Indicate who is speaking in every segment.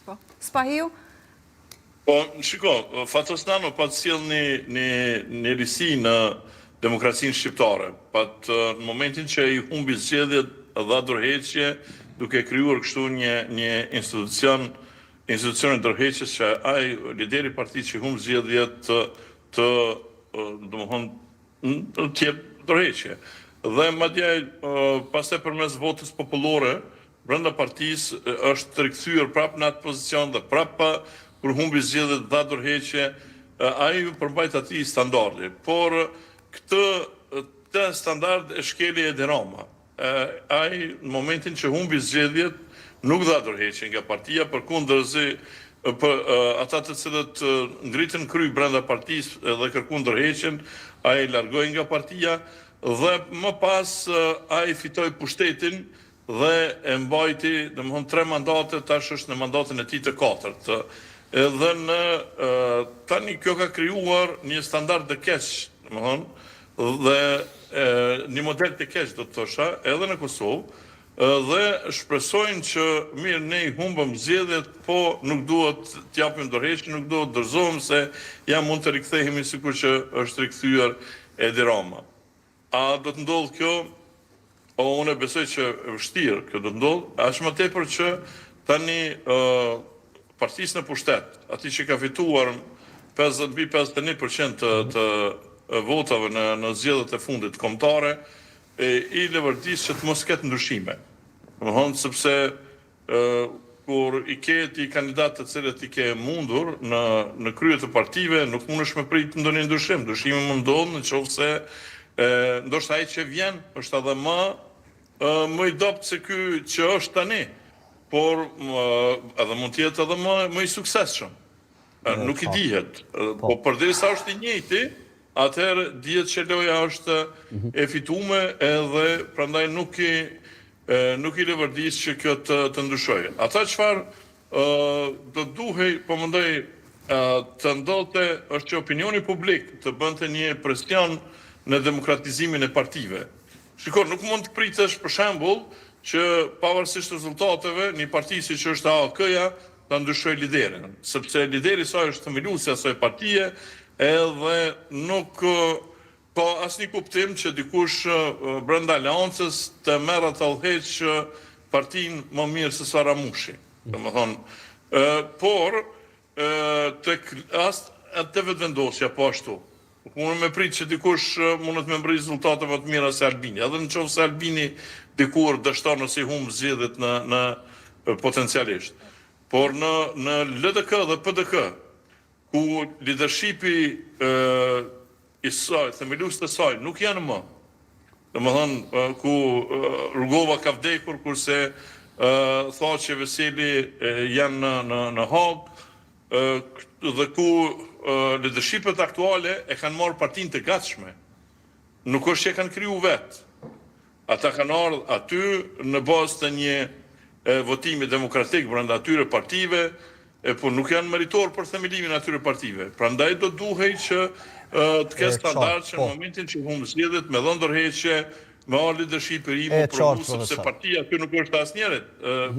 Speaker 1: Po. Spahiu?
Speaker 2: Po, shiko, Fatosnano pa të sjell një risi në demokracinë shqiptare. Në momentin që i humbi zgjedhjet dha dorëheqje, duke krijuar kështu një institucion dorëheqjes që ai lideri i partisë që humbi zgjedhjet domethënë të jep dorëheqje. Dhe madje pastaj përmes votës popullore brenda partisë është rikthyer prapë në atë pozicion dhe prapë kur humbi zgjedhjet dha dorëheqje, ai përmbajt atij standardi. Por këtë standard e shkeli Edi Rama. Ai në momentin që humbi zgjedhjet nuk dha dorëheqje nga partia, përkundërzi ata të cilët ngritën kry brenda partisë dhe kërkuan dorëheqjen, ai largoi nga partia dhe më pas ai fitoi pushtetin dhe e mbajti, domethënë 3 mandate, tash është në mandatin e tij të 4. Edhe tani kjo ka krijuar një standard të keq, domethënë, dhe një model të keq do të thosha, edhe në Kosovë, dhe shpresojnë që mirë ne i humbëm zgjedhjet, po nuk duhet t'japim dorëheqje, nuk duhet dorëzohem se ja mund të rikthehemi sikur që është rikthyer Edi Rama. A do të ndodhë kjo? Unë besoj që vështirë kjo do të ndodhë, aq më tepër që tani partisë në pushtet, ati që ka fituar 51% të votave në zgjedhjet e fundit kombëtare, i levërdis që të mos ketë ndryshime. Sepse kur i ketë i kandidatë të cilët i ke mundur në krye të partive, nuk mundesh me prit ndonjë ndryshim. Ndryshimi mund ndodhë në qoftë se ndoshta ai që vjen është edhe më i dobët se ky që është tani. Por edhe mund të jetë edhe më i suksesshëm. Nuk i dihet. Po përderisa është i njëjti, atëherë dihet që loja është e fituar edhe prandaj nuk i levërdis që kjo të ndryshojë. Ata çfarë do duhej, po mendoj të ndodhte është që opinioni publik të bënte një presion në demokratizimin e partive. Shikoj, nuk mund të pritesh për shembull që pavarësisht rezultateve, një parti si që është AAK-ja ta ndryshoj liderin, sepse lideri saj është themeluesi asaj partie, edhe nuk ka asnjë kuptim që dikush brenda aleancës të merret të udhëheqë partinë më mirë se sa Ramushi. Domethënë, por tek atë vetëvendosja po ashtu. Unë me prit që dikush mundet me mbri rezultate më të mira se Albini. Edhe në qoftë se Albini dikur dështon nëse i humb zgjedhjet në potencialisht. Por në LDK dhe PDK, ku leadershipi i saj, themeluesit e saj, nuk janë më. Domethënë, ku Rugova ka vdekur, kurse thotë që Veseli janë në Hagë, dhe ku leadershipet aktuale e kanë marrë partinë të gatshme. Nuk është që e kanë kriju vetë. Ata kanë ardhur aty në bazë të një votimi demokratik brenda atyre partive, por nuk janë meritor për themelimin e atyre partive. Prandaj do duhej që të ketë standard që në momentin që humb zgjedhjet me dhënë dorëheqje, me leadership i ri, sepse partia aty nuk është asnjëri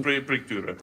Speaker 2: prej këtyre.